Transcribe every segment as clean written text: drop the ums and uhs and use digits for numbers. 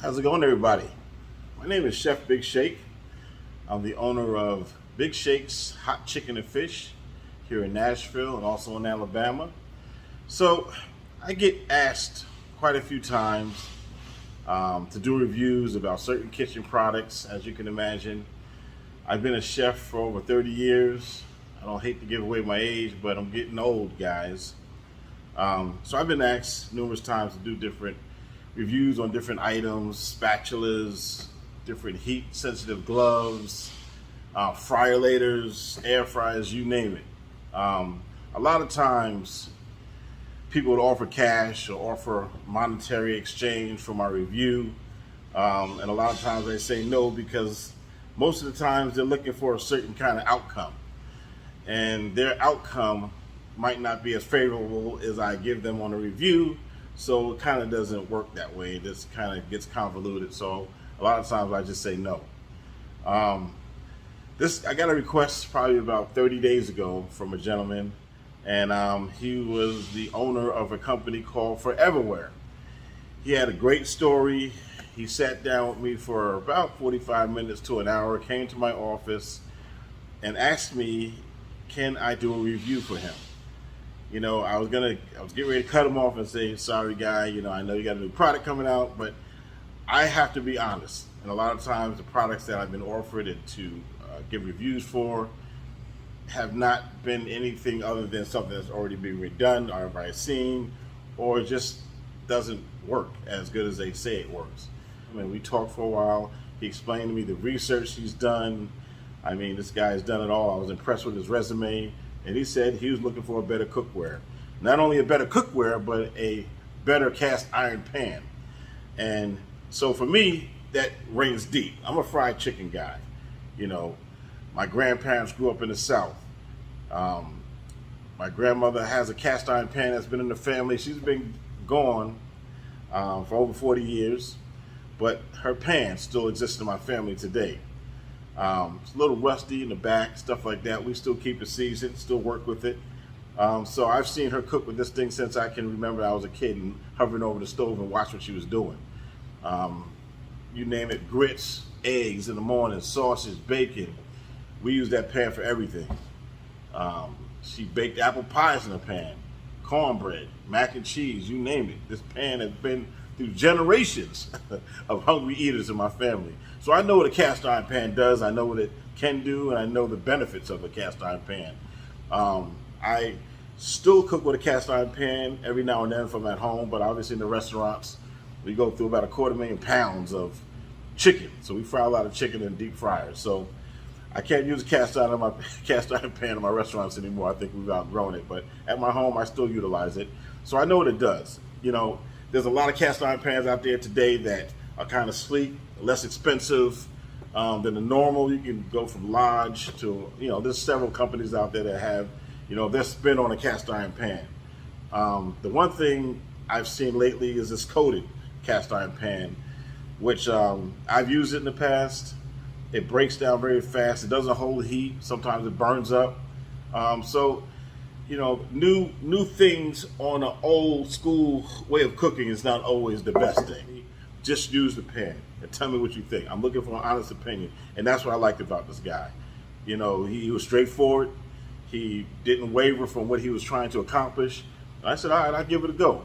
How's it going, everybody? My name is Chef Big Shake. I'm the owner of Big Shake's Hot Chicken and Fish here in Nashville and also in Alabama. So I get asked quite a few times to do reviews about certain kitchen products. As you can imagine, I've been a chef for over 30 years. I don't hate to give away my age, but I'm getting old, guys. So I've been asked numerous times to do different reviews on different items, spatulas, different heat sensitive gloves, fryer laters, air fryers, you name it. A lot of times people would offer cash or offer monetary exchange for my review. And a lot of times they say no because most of the times they're looking for a certain kind of outcome. And their outcome might not be as favorable as I give them on a review. So it kind of doesn't work that way. It just kind of gets convoluted. So a lot of times I just say no. I got a request probably about 30 days ago from a gentleman, and he was the owner of a company called Foreverware. He had a great story. He sat down with me for about 45 minutes to an hour, came to my office and asked me, can I do a review for him? You know, I was getting ready to cut him off and say, sorry guy, you know, I know you got a new product coming out, but I have to be honest. And a lot of times the products that I've been offered and to give reviews for have not been anything other than something that's already been redone or everybody's seen, or it just doesn't work as good as they say it works. I mean, we talked for a while. He explained to me the research he's done. I mean, this guy's done it all. I was impressed with his resume. And he said he was looking for a better cookware. Not only a better cookware, but a better cast iron pan. And so for me, that rings deep. I'm a fried chicken guy. You know, my grandparents grew up in the South. My grandmother has a cast iron pan that's been in the family. She's been gone for over 40 years, but her pan still exists in my family today. It's a little rusty in the back, stuff like that. We still keep it seasoned, still work with it. So I've seen her cook with this thing since I can remember. I was a kid and hovering over the stove and watch what she was doing. You name it, grits, eggs in the morning, sausage, bacon. We use that pan for everything. She baked apple pies in a pan, cornbread, mac and cheese, you name it. This pan has been through generations of hungry eaters in my family. So I know what a cast iron pan does, I know what it can do, and I know the benefits of a cast iron pan. I still cook with a cast iron pan every now and then if I'm at home, but obviously in the restaurants, we go through about 250,000 pounds of chicken. So we fry a lot of chicken in deep fryers. So I can't use a cast iron pan in my restaurants anymore. I think we've outgrown it, but at my home, I still utilize it. So I know what it does. You know, there's a lot of cast iron pans out there today that are kind of sleek, less expensive than the normal. You can go from Lodge to, you know, there's several companies out there that have, you know, their spin on a cast iron pan. The one thing I've seen lately is this coated cast iron pan, which I've used it in the past. It breaks down very fast. It doesn't hold heat. Sometimes it burns up. So, you know, new things on an old school way of cooking is not always the best thing. Just use the pan and tell me what you think. I'm looking for an honest opinion, and that's what I liked about this guy. You know, he was straightforward. He didn't waver from what he was trying to accomplish. And I said, all right, I'll give it a go.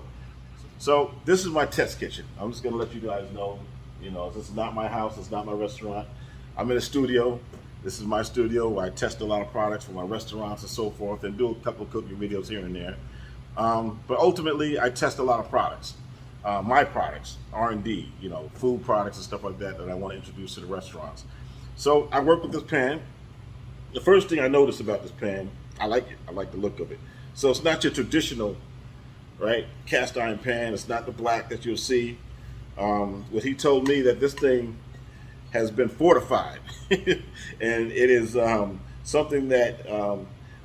So this is my test kitchen. I'm just gonna let you guys know, you know, this is not my house, it's not my restaurant. I'm in a studio. This is my studio where I test a lot of products for my restaurants and so forth and do a couple of cooking videos here and there. But ultimately, I test a lot of products. My products, R&D, you know, food products and stuff like that that I want to introduce to the restaurants. So I work with this pan. The first thing I noticed about this pan, I like it. I like the look of it. So it's not your traditional, right, cast iron pan. It's not the black that you'll see. What he told me that this thing has been fortified, and it is something that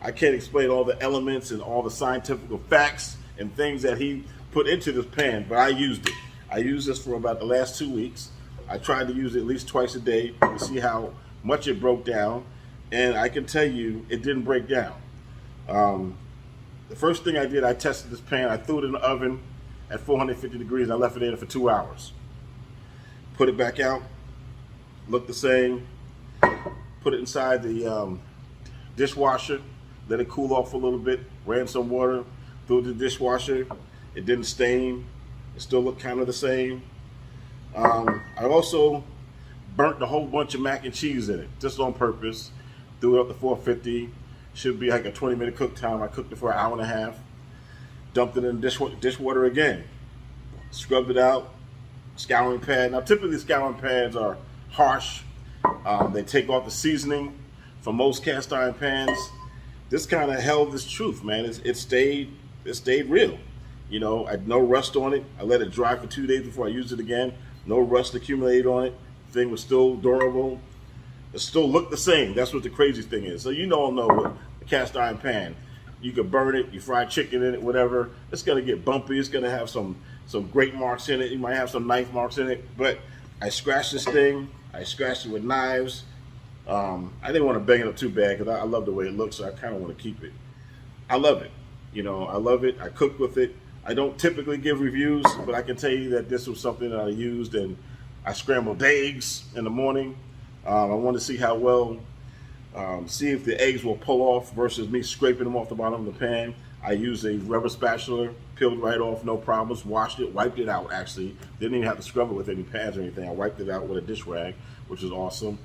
I can't explain all the elements and all the scientific facts and things that he put into this pan, but I used it. I used this for about the last 2 weeks. I tried to use it at least twice a day to see how much it broke down, and I can tell you it didn't break down. The first thing I did, I tested this pan. I threw it in the oven at 450 degrees. I left it in for 2 hours. put it back out, looked the same, put it inside the dishwasher, let it cool off a little bit, ran some water through the dishwasher. It didn't stain. It still looked kind of the same. I also burnt a whole bunch of mac and cheese in it, just on purpose. Threw it up to 450. Should be like a 20-minute cook time. I cooked it for an hour and a half. Dumped it in dishwater again. Scrubbed it out. Scouring pad. Now, typically scouring pads are harsh. They take off the seasoning from most cast iron pans. This kind of held its truth, man. It stayed real. You know, I had no rust on it. I let it dry for 2 days before I used it again. No rust accumulated on it. The thing was still durable. It still looked the same. That's what the crazy thing is. So you don't know what a cast iron pan. You could burn it, you fry chicken in it, whatever. It's gonna get bumpy. It's gonna have some grate marks in it. You might have some knife marks in it. But I scratched this thing. I scratched it with knives. I didn't want to bang it up too bad because I love the way it looks. So I kind of want to keep it. I love it. You know, I love it. I cook with it. I don't typically give reviews, but I can tell you that this was something that I used, and I scrambled eggs in the morning. I want to see how well, see if the eggs will pull off versus me scraping them off the bottom of the pan. I used a rubber spatula, peeled right off, no problems, washed it, wiped it out actually. Didn't even have to scrub it with any pads or anything. I wiped it out with a dish rag, which is awesome.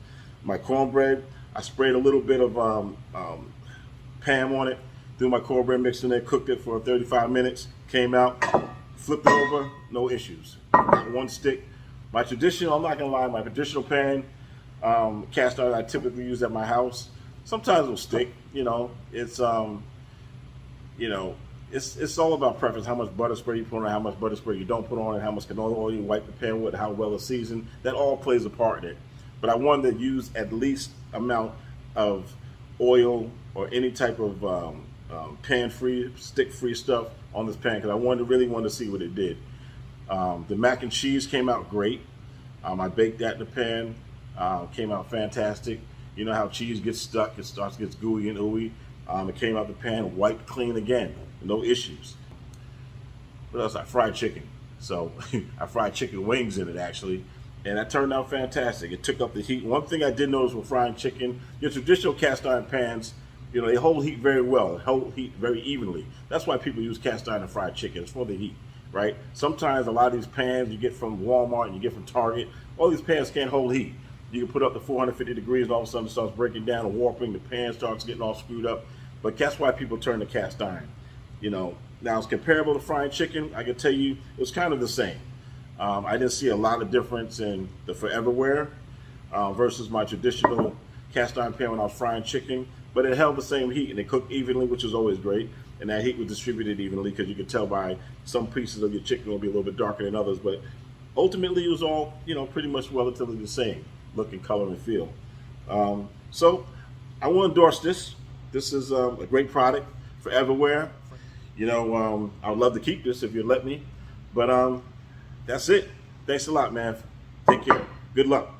My cornbread, I sprayed a little bit of Pam on it, threw my cornbread mix in there, cooked it for 35 minutes, came out, flipped it over, no issues. Not one stick. My traditional, I'm not gonna lie, my traditional pan, cast iron I typically use at my house, sometimes it'll stick. You know, it's it's all about preference. How much butter spray you put on it, how much butter spray you don't put on it, how much canola oil you wipe the pan with, how well it's seasoned. That all plays a part in it. But I wanted to use at least amount of oil or any type of pan-free, stick-free stuff on this pan because I really wanted to see what it did. The mac and cheese came out great. I baked that in the pan. Came out fantastic. You know how cheese gets stuck, it gets gooey and ooey. It came out the pan wiped clean again, no issues. What else? I fried chicken. So I fried chicken wings in it actually, and that turned out fantastic. It took up the heat. One thing I did notice with frying chicken, your traditional cast iron pans, you know, they hold heat very well, they hold heat very evenly. That's why people use cast iron to fry chicken. It's for the heat, right? Sometimes a lot of these pans you get from Walmart and you get from Target, all these pans can't hold heat. You can put up to 450 degrees and all of a sudden it starts breaking down and warping, the pan starts getting all screwed up. But that's why people turn to cast iron. You know, now it's comparable to frying chicken. I can tell you it was kind of the same. I didn't see a lot of difference in the Foreverware versus my traditional cast iron pan when I was frying chicken, but it held the same heat and it cooked evenly, which is always great. And that heat was distributed evenly because you could tell by some pieces of your chicken will be a little bit darker than others, but ultimately it was all, you know, pretty much relatively the same look, color, and feel. So I want to endorse this. This is a great product, Foreverware. You know, I would love to keep this if you'd let me, but that's it. Thanks a lot, man. Take care. Good luck.